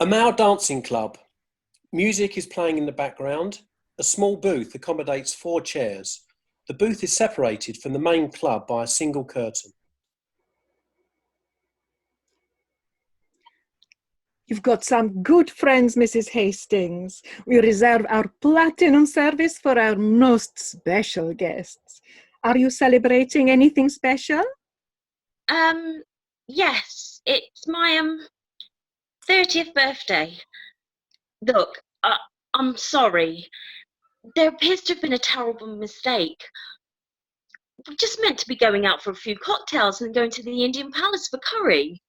A male dancing club. Music is playing in the background. A small booth accommodates 4 chairs. The booth is separated from the main club by a single curtain. You've got some good friends, Mrs. Hastings. We reserve our platinum service for our most special guests. Are you celebrating anything special? Yes, it's my 30th birthday. Look, I'm sorry. There appears to have been a terrible mistake. We're just meant to be going out for a few cocktails and going to the Indian Palace for curry.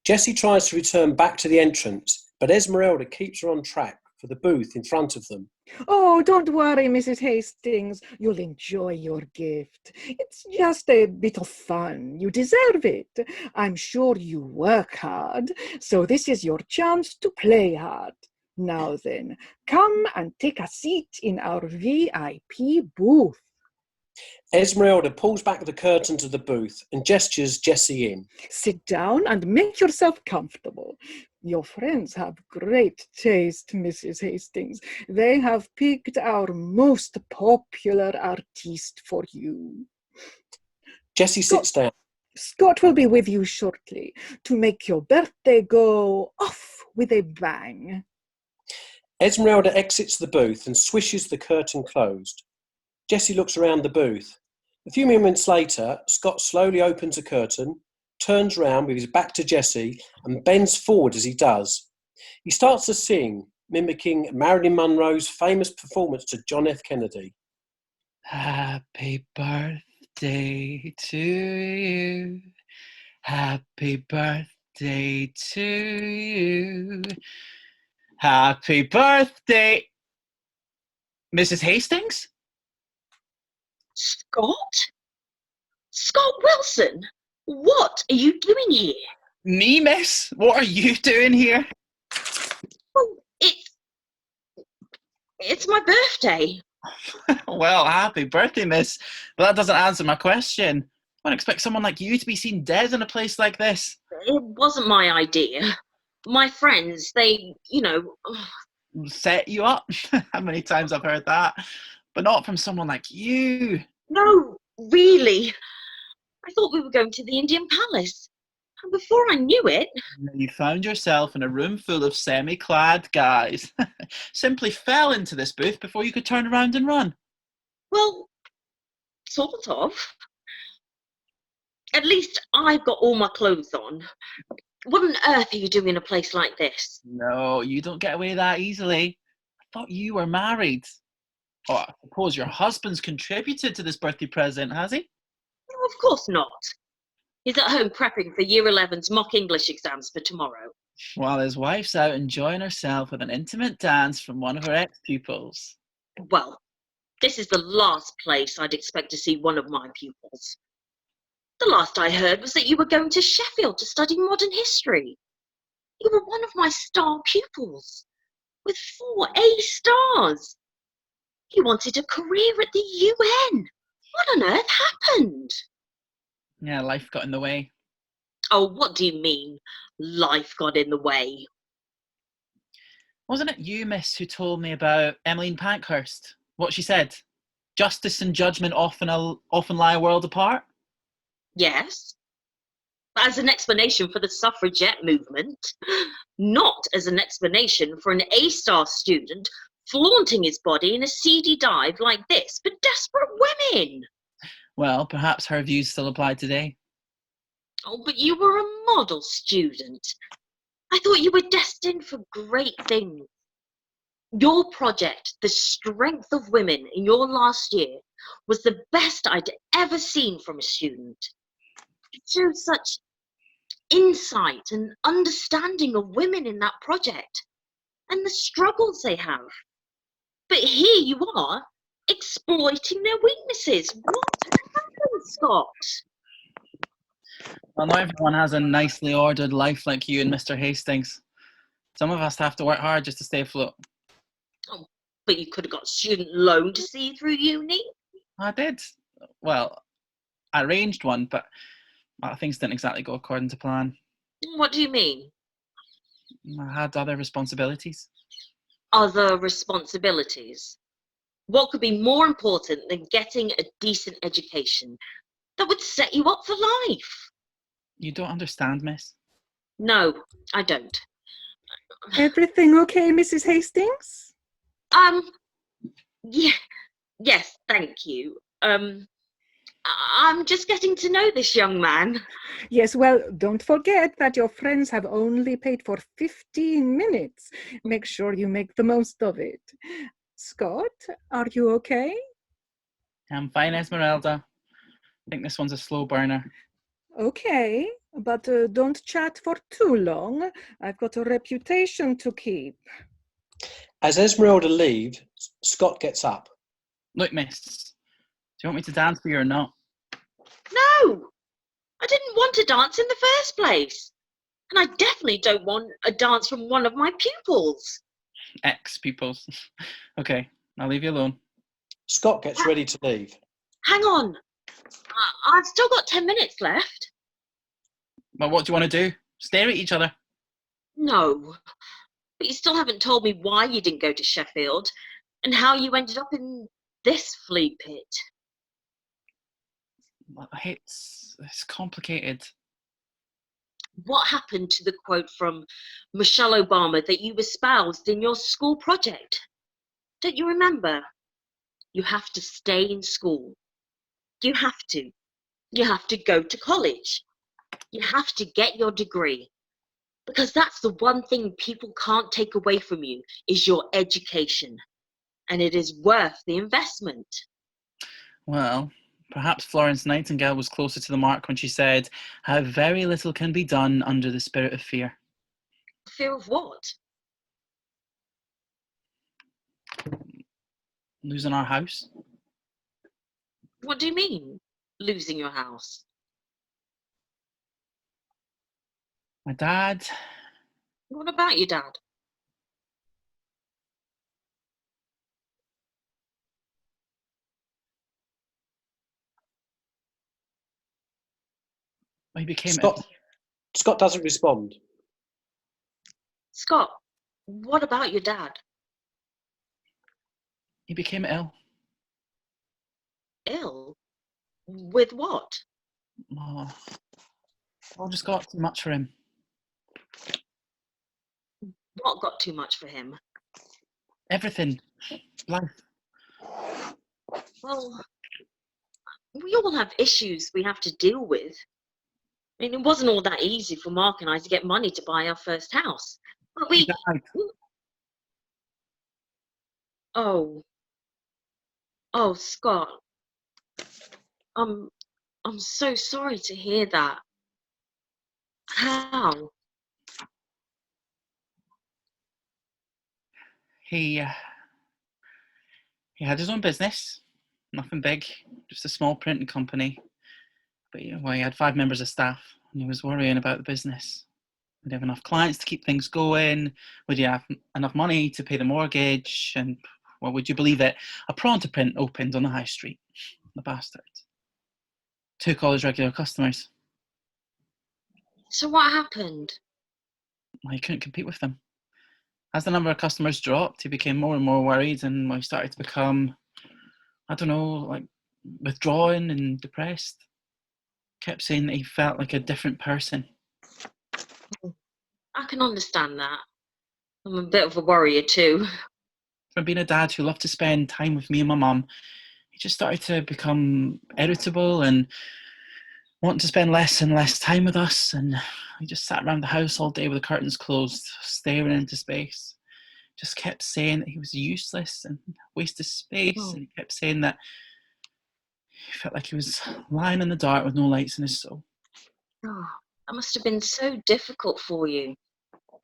Jessie tries to return back to the entrance, but Esmeralda keeps her on track for the booth in front of them. Oh, don't worry, Mrs. Hastings. You'll enjoy your gift. It's just a bit of fun. You deserve it. I'm sure you work hard, so this is your chance to play hard. Now then, come and take a seat in our VIP booth. Esmeralda pulls back the curtain to the booth and gestures Jessie in. Sit down and make yourself comfortable. Your friends have great taste, Mrs. Hastings. They have picked our most popular artiste for you. Jessie sits down. Scott will be with you shortly to make your birthday go off with a bang. Esmeralda exits the booth and swishes the curtain closed. Jessie looks around the booth. A few moments later, Scott slowly opens a curtain, turns round with his back to Jessie and bends forward as he does. He starts to sing, mimicking Marilyn Monroe's famous performance to John F. Kennedy. Happy birthday to you. Happy birthday to you. Happy birthday, Mrs. Hastings? Scott? Scott Wilson? What are you doing here? Me, miss? What are you doing here? Well, it's my birthday. Well, happy birthday, miss. But that doesn't answer my question. I wouldn't expect someone like you to be seen dead in a place like this. It wasn't my idea. My friends, they, Set you up? How many times I've heard that? But not from someone like you. No, really. I thought we were going to the Indian Palace. And before I knew it... You found yourself in a room full of semi-clad guys. Simply fell into this booth before you could turn around and run. Well, sort of. At least I've got all my clothes on. What on earth are you doing in a place like this? No, you don't get away that easily. I thought you were married. Oh, I suppose your husband's contributed to this birthday present, has he? No, of course not. He's at home prepping for Year 11's mock English exams for tomorrow. While his wife's out enjoying herself with an intimate dance from one of her ex-pupils. Well, this is the last place I'd expect to see one of my pupils. The last I heard was that you were going to Sheffield to study modern history. You were one of my star pupils, with 4 A stars. You wanted a career at the UN. What on earth happened? Yeah, life got in the way. Oh, what do you mean, life got in the way? Wasn't it you, miss, who told me about Emmeline Pankhurst? What she said? Justice and judgment often lie a world apart? Yes. As an explanation for the suffragette movement, not as an explanation for an A-star student flaunting his body in a seedy dive like this for desperate women. Well, perhaps her views still apply today. Oh, but you were a model student. I thought you were destined for great things. Your project, The Strength of Women, in your last year, was the best I'd ever seen from a student. It showed such insight and understanding of women in that project and the struggles they have. But here you are, exploiting their weaknesses. What happened, Scott? Well, not everyone has a nicely ordered life like you and Mr. Hastings. Some of us have to work hard just to stay afloat. Oh, but you could have got a student loan to see you through uni. I did. Well, I arranged one, but things didn't exactly go according to plan. What do you mean? I had other responsibilities. Other responsibilities? What could be more important than getting a decent education that would set you up for life? You don't understand, miss. No, I don't. Everything okay, Mrs. Hastings? Yeah, yes, thank you. I'm just getting to know this young man. Yes, well, don't forget that your friends have only paid for 15 minutes. Make sure you make the most of it. Scott, are you okay? I'm fine, Esmeralda. I think this one's a slow burner. Okay, but don't chat for too long. I've got a reputation to keep. As Esmeralda leaves, Scott gets up. Look, miss, do you want me to dance for you or not? No, I didn't want to dance in the first place. And I definitely don't want a dance from one of my pupils. Ex-pupils. Okay, I'll leave you alone. Scott gets ready to leave. Hang on. I've still got 10 minutes left. But what do you want to do? Stare at each other? No, but you still haven't told me why you didn't go to Sheffield and how you ended up in this flea pit. It's complicated. What happened to the quote from Michelle Obama that you espoused in your school project? Don't you remember? You have to stay in school. You have to. You have to go to college. You have to get your degree. Because that's the one thing people can't take away from you is your education. And it is worth the investment. Well, perhaps Florence Nightingale was closer to the mark when she said, "How very little can be done under the spirit of fear." Fear of what? Losing our house. What do you mean, losing your house? My dad, What about your dad? he became Scott doesn't respond. Scott, what about your dad? he became ill. Ill? With what? Oh, all just got too much for him. What got too much for him? Everything. Life. Well, we all have issues we have to deal with. I mean, it wasn't all that easy for Mark and I to get money to buy our first house. But He died. Oh, Scott. I'm so sorry to hear that. How? He had his own business. Nothing big, just a small printing company. But he had 5 members of staff, and he was worrying about the business. Would he have enough clients to keep things going? Would he have enough money to pay the mortgage? And, well, would you believe it? A pronto print opened on the high street. The bastard. Took all his regular customers. So what happened? Well, he couldn't compete with them. As the number of customers dropped, he became more and more worried, and he started to become, I don't know, like withdrawn and depressed. Kept saying that he felt like a different person. I can understand that. I'm a bit of a worrier too. From being a dad who loved to spend time with me and my mum, he just started to become irritable and wanting to spend less and less time with us. And he just sat around the house all day with the curtains closed, staring into space. Just kept saying that he was useless and wasted space. Oh. And he kept saying that he felt like he was lying in the dark with no lights in his soul. Oh, that must have been so difficult for you.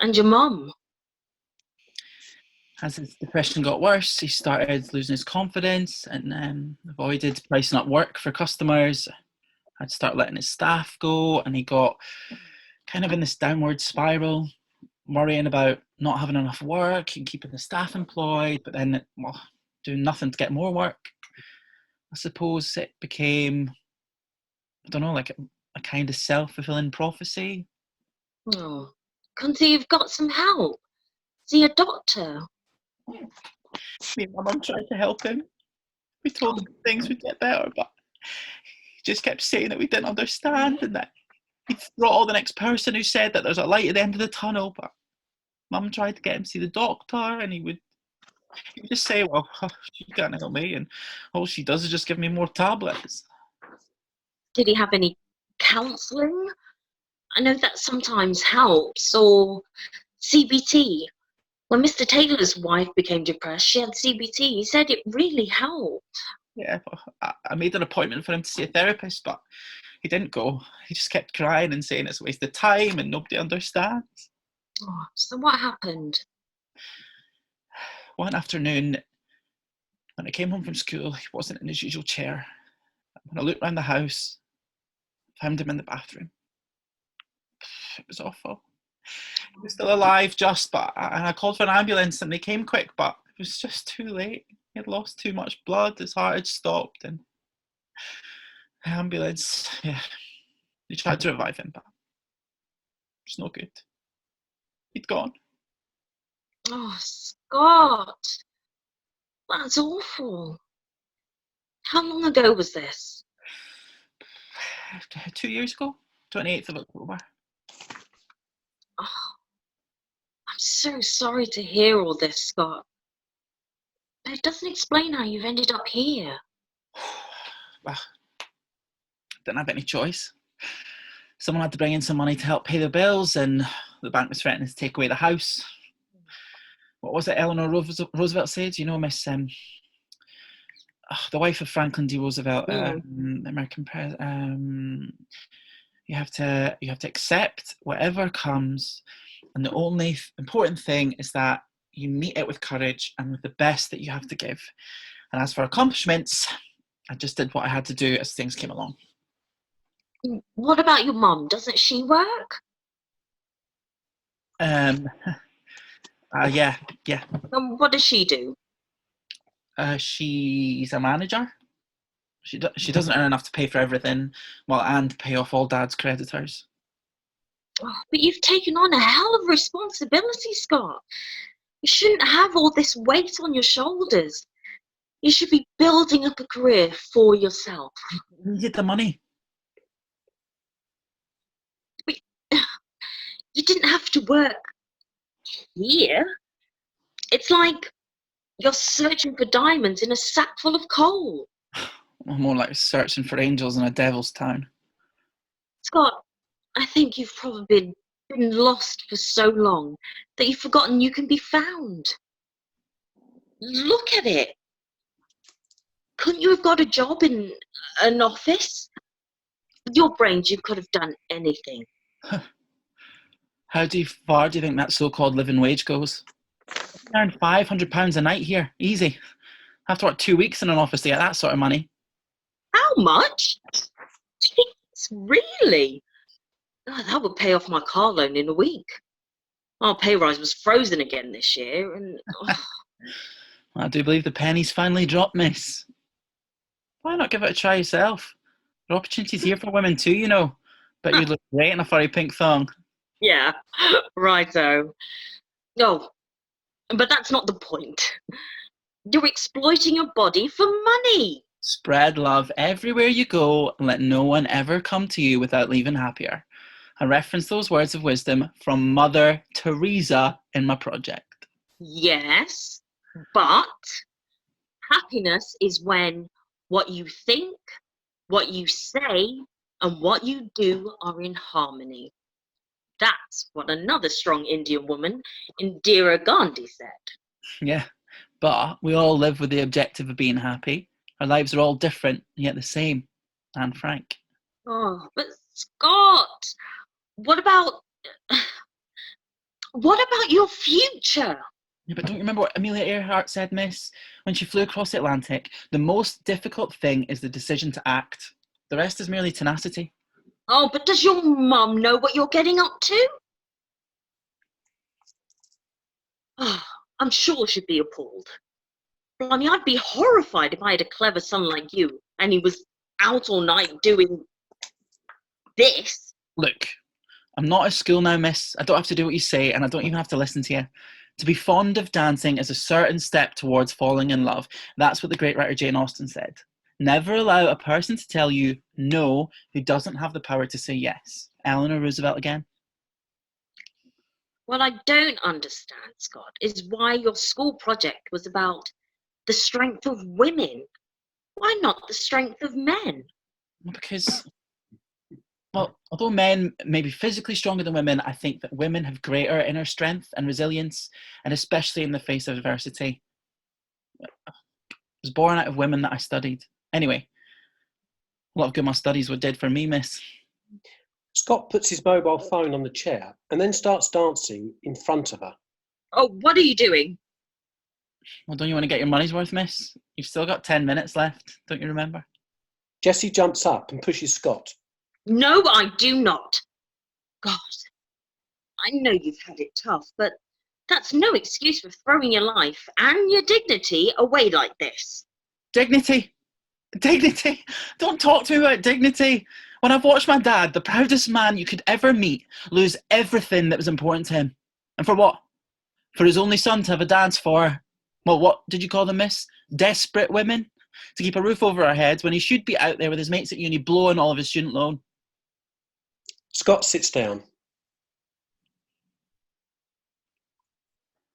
And your mum. As his depression got worse, he started losing his confidence and avoided pricing up work for customers. Had to start letting his staff go, and he got kind of in this downward spiral, worrying about not having enough work and keeping the staff employed, but then doing nothing to get more work. I suppose it became, I don't know, like a kind of self-fulfilling prophecy. Oh, Couldn't he have got some help? See a doctor? Me and my mum tried to help him. We told him things would get better, but he just kept saying that we didn't understand and that he'd throttle the next person who said that there's a light at the end of the tunnel. But Mum tried to get him to see the doctor, and he would just say, well, she can't help me, and all she does is just give me more tablets. Did he have any counselling? I know that sometimes helps. Or CBT. When Mr. Taylor's wife became depressed, she had CBT. He said it really helped. Yeah, I made an appointment for him to see a therapist, but he didn't go. He just kept crying and saying it's a waste of time and nobody understands. Oh, so what happened? One afternoon, when I came home from school, he wasn't in his usual chair. When I looked around the house, I found him in the bathroom. It was awful. He was still alive, and I called for an ambulance and they came quick, but it was just too late. He had lost too much blood, his heart had stopped, and the ambulance, they tried to revive him, but it's no good. He'd gone. Oh, Scott. That's awful. How long ago was this? 2 years ago, 28th of October. Oh, I'm so sorry to hear all this, Scott. But it doesn't explain how you've ended up here. Well, didn't have any choice. Someone had to bring in some money to help pay the bills, and the bank was threatening to take away the house. What was it Eleanor Roosevelt said? You know, Miss, the wife of Franklin D. Roosevelt, American president. You have to accept whatever comes, and the only important thing is that you meet it with courage and with the best that you have to give. And as for accomplishments, I just did what I had to do as things came along. What about your mum? Doesn't she work? Yeah. What does she do? She's a manager. She doesn't earn enough to pay for everything, and pay off all Dad's creditors. Oh, but you've taken on a hell of a responsibility, Scott. You shouldn't have all this weight on your shoulders. You should be building up a career for yourself. You get the money. But you didn't have to work here. It's like you're searching for diamonds in a sack full of coal. More like searching for angels in a devil's town. Scott, I think you've probably been lost for so long that you've forgotten you can be found. Look at it. Couldn't you have got a job in an office? With your brains, you could have done anything. How far do you think that so-called living wage goes? I earn £500 a night here, easy. I have to work 2 weeks in an office to get that sort of money. How much? Jeez, really? Oh, that would pay off my car loan in a week. Our pay rise was frozen again this year, and I do believe the penny's finally dropped, miss. Why not give it a try yourself? There are opportunities here for women too, you know. But you'd look great in a furry pink thong. yeah, righto. Oh, but that's not the point. You're exploiting your body for money. Spread love everywhere you go and let no one ever come to you without leaving happier. I reference those words of wisdom from Mother Teresa in my project. Yes, but happiness is when what you think, what you say, and what you do are in harmony. That's what another strong Indian woman, Indira Gandhi, said. Yeah, but we all live with the objective of being happy. Our lives are all different, yet the same. And frank. Oh, but Scott, what about your future? Yeah, but don't you remember what Amelia Earhart said, miss? When she flew across the Atlantic, the most difficult thing is the decision to act. The rest is merely tenacity. Oh, but does your mum know what you're getting up to? Oh, I'm sure she'd be appalled. I mean, I'd be horrified if I had a clever son like you and he was out all night doing this. Look, I'm not at school now, miss. I don't have to do what you say, and I don't even have to listen to you. To be fond of dancing is a certain step towards falling in love. That's what the great writer Jane Austen said. Never allow a person to tell you no who doesn't have the power to say yes. Eleanor Roosevelt again. What I don't understand, Scott, is why your school project was about the strength of women. Why not the strength of men? Well, because, well, although men may be physically stronger than women, I think that women have greater inner strength and resilience, and especially in the face of adversity. I was born out of women that I studied. Anyway, a lot of good my studies were did for me, miss. Scott puts his mobile phone on the chair and then starts dancing in front of her. Oh, what are you doing? Well, don't you want to get your money's worth, miss? You've still got 10 minutes left, don't you remember? Jessie jumps up and pushes Scott. No, I do not. God, I know you've had it tough, but that's no excuse for throwing your life and your dignity away like this. Dignity! Dignity! Don't talk to me about dignity! When I've watched my dad, the proudest man you could ever meet, lose everything that was important to him. And for what? For his only son to have a dance for, well, what did you call them, miss? Desperate women? To keep a roof over our heads when he should be out there with his mates at uni blowing all of his student loan. Scott sits down.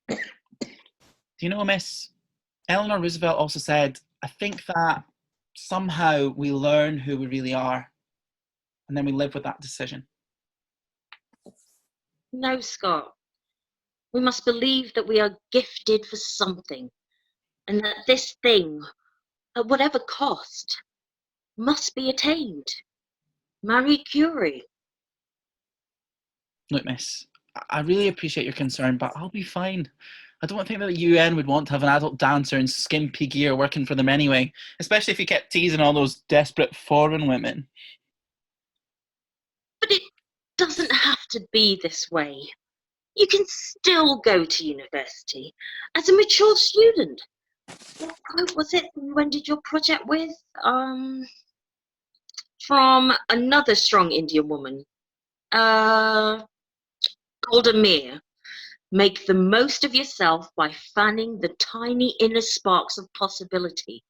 Do you know, miss? Eleanor Roosevelt also said, I think that somehow we learn who we really are, and then we live with that decision. No, Scott. We must believe that we are gifted for something, and that this thing, at whatever cost, must be attained. Marie Curie. Look, miss, I really appreciate your concern, but I'll be fine. I don't think that the UN would want to have an adult dancer in skimpy gear working for them anyway, especially if you kept teasing all those desperate foreign women. But it doesn't have to be this way. You can still go to university as a mature student. What quote was it you ended your project with? From another strong Indian woman. Golda Meir. Make the most of yourself by fanning the tiny inner sparks of possibility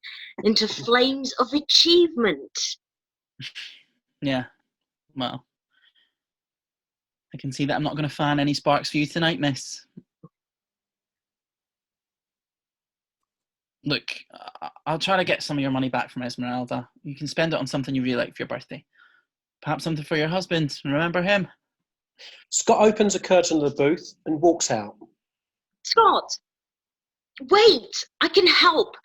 into flames of achievement. Yeah, well, I can see that I'm not going to fan any sparks for you tonight, miss. Look, I'll try to get some of your money back from Esmeralda. You can spend it on something you really like for your birthday. Perhaps something for your husband. Remember him? Scott opens a curtain of the booth and walks out. Scott, wait, I can help.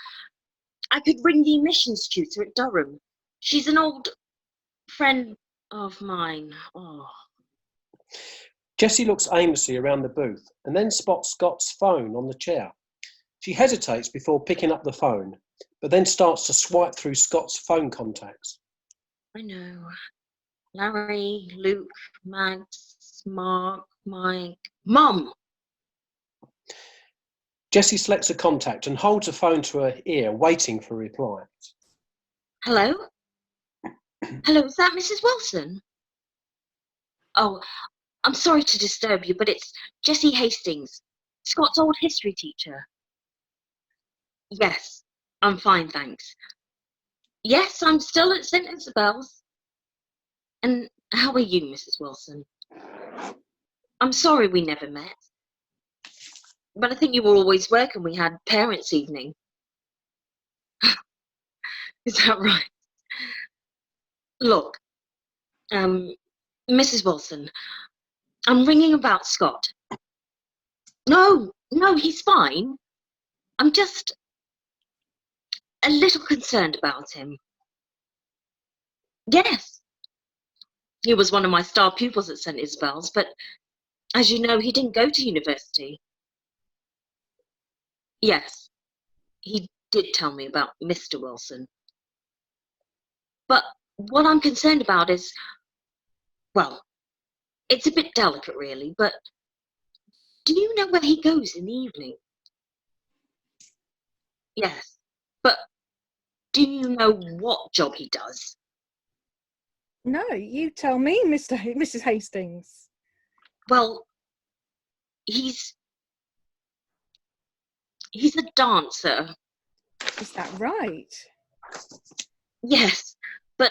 I could ring the admissions tutor at Durham. She's an old friend of mine. Oh. Jessie looks aimlessly around the booth and then spots Scott's phone on the chair. She hesitates before picking up the phone, but then starts to swipe through Scott's phone contacts. I know. Larry, Luke, Max, Mark, Mike, Mum! Jessie selects a contact and holds the phone to her ear, waiting for a reply. Hello? Hello, is that Mrs. Wilson? Oh, I'm sorry to disturb you, but it's Jessie Hastings, Scott's old history teacher. Yes, I'm fine, thanks. Yes, I'm still at St. Isabel's. And how are you, Mrs. Wilson? I'm sorry we never met. But I think you were always working. We had parents' evening. Is that right? Look, Mrs. Wilson, I'm ringing about Scott. No, he's fine. I'm just a little concerned about him. Yes. He was one of my star pupils at St. Isabel's, but as you know, he didn't go to university. Yes, he did tell me about Mr. Wilson. But what I'm concerned about is, well, it's a bit delicate really, but do you know where he goes in the evening? Yes, but do you know what job he does? No, you tell me, Mrs. Hastings. Well, he's a dancer. Is that right? Yes, but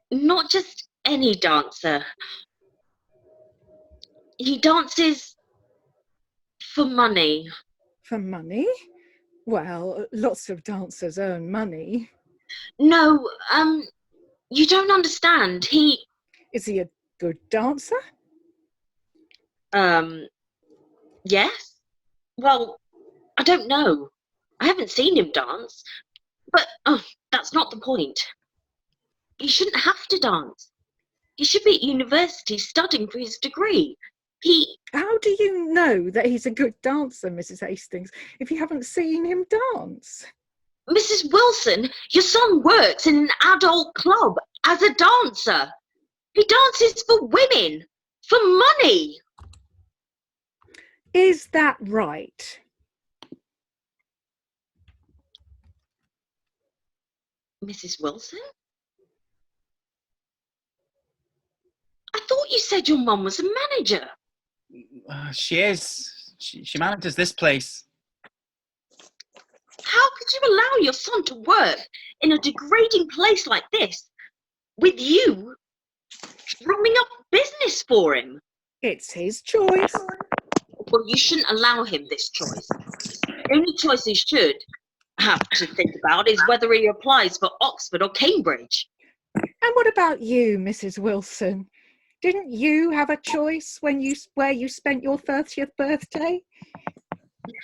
not just any dancer. He dances for money. For money? Well, lots of dancers earn money. No, you don't understand. Is he a good dancer? Yes? Well, I don't know. I haven't seen him dance. But, that's not the point. He shouldn't have to dance. He should be at university studying for his degree. How do you know that he's a good dancer, Mrs. Hastings, if you haven't seen him dance? Mrs. Wilson, your son works in an adult club as a dancer. He dances for women, for money. Is that right? Mrs. Wilson? I thought you said your mum was a manager. She is. She manages this place. How could you allow your son to work in a degrading place like this, with you drumming up business for him? It's his choice. Well, you shouldn't allow him this choice. The only choice he should have to think about is whether he applies for Oxford or Cambridge. And what about you, Mrs. Wilson? Didn't you have a choice where you spent your 30th birthday?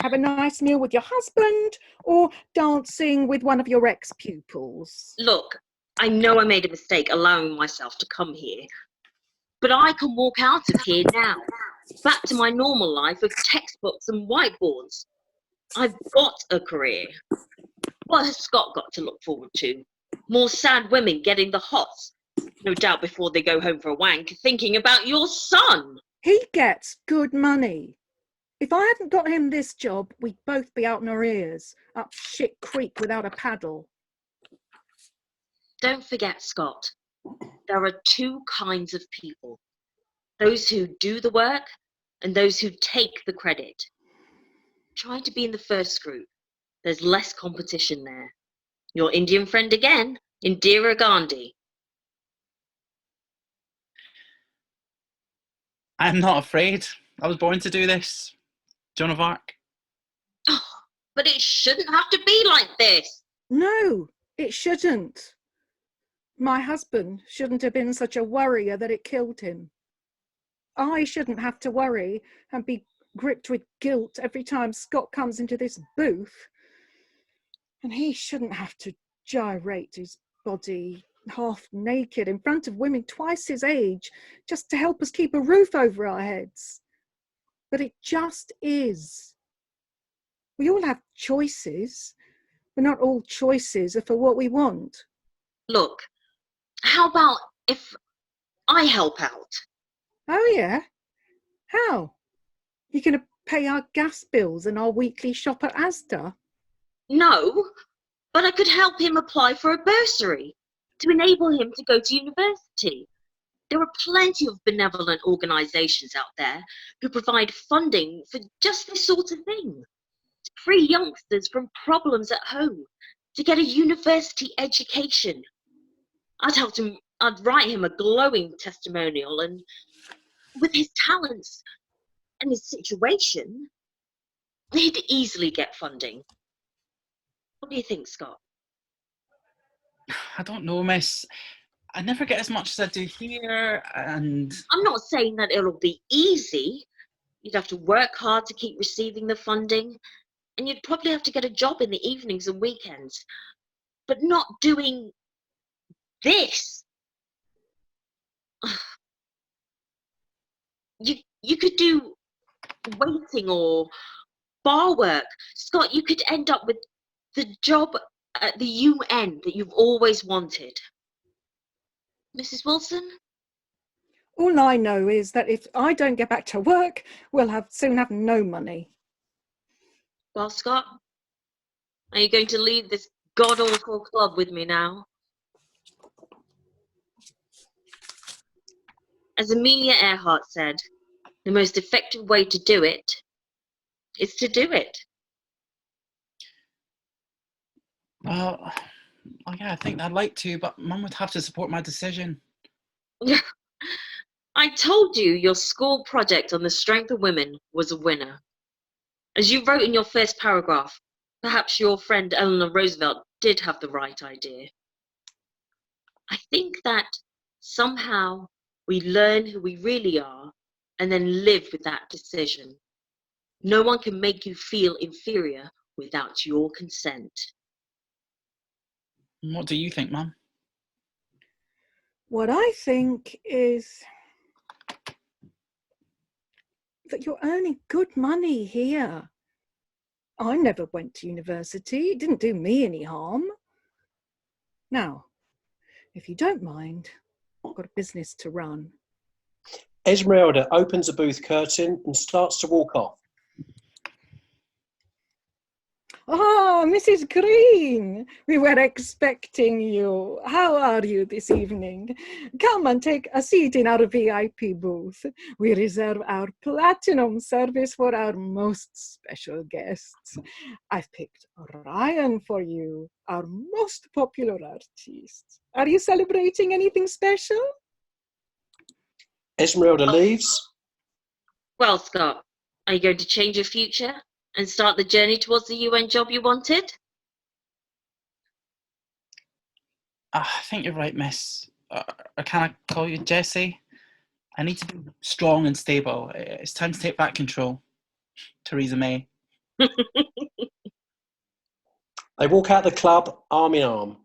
Have a nice meal with your husband or dancing with one of your ex-pupils? Look, I know I made a mistake allowing myself to come here, but I can walk out of here now, back to my normal life of textbooks and whiteboards. I've got a career. What has Scott got to look forward to? More sad women getting the hots, no doubt before they go home for a wank, thinking about your son. He gets good money. If I hadn't got him this job, we'd both be out in our ears, up shit creek without a paddle. Don't forget, Scott, there are two kinds of people. Those who do the work and those who take the credit. Try to be in the first group. There's less competition there. Your Indian friend again, Indira Gandhi. I'm not afraid. I was born to do this. Joan of Arc. Oh, but it shouldn't have to be like this. No, it shouldn't. My husband shouldn't have been such a worrier that it killed him. I shouldn't have to worry and be gripped with guilt every time Scott comes into this booth. And he shouldn't have to gyrate his body half naked in front of women twice his age just to help us keep a roof over our heads. But it just is. We all have choices, but not all choices are for what we want. Look, how about if I help out? Oh yeah? How? You gonna pay our gas bills and our weekly shop at Asda? No, but I could help him apply for a bursary to enable him to go to university. There are plenty of benevolent organisations out there who provide funding for just this sort of thing. To free youngsters from problems at home, to get a university education. I'd write him a glowing testimonial, and with his talents and his situation, he'd easily get funding. What do you think, Scott? I don't know, miss. I never get as much as I do here, and I'm not saying that it'll be easy. You'd have to work hard to keep receiving the funding, and you'd probably have to get a job in the evenings and weekends. But not doing this. You could do waiting or bar work. Scott, you could end up with the job at the UN that you've always wanted. Mrs. Wilson? All I know is that if I don't get back to work, we'll soon have no money. Well, Scott, are you going to leave this god-awful club with me now? As Amelia Earhart said, The most effective way to do it is to do it. Well, yeah, I think I'd like to, but Mum would have to support my decision. I told you your school project on the strength of women was a winner. As you wrote in your first paragraph, perhaps your friend Eleanor Roosevelt did have the right idea. I think that somehow we learn who we really are and then live with that decision. No one can make you feel inferior without your consent. What do you think, Mum? What I think is that you're earning good money here. I never went to university. It didn't do me any harm. Now, if you don't mind, I've got a business to run. Esmeralda opens a booth curtain and starts to walk off. Ah, Mrs. Green, we were expecting you. How are you this evening? Come and take a seat in our VIP booth. We reserve our platinum service for our most special guests. I've picked Ryan for you, our most popular artist. Are you celebrating anything special? Esmeralda leaves. Well, Scott, are you going to change your future and start the journey towards the UN job you wanted? I think you're right, Miss. Or can I call you Jessie? I need to be strong and stable. It's time to take back control. Theresa May. They walk out the club arm in arm.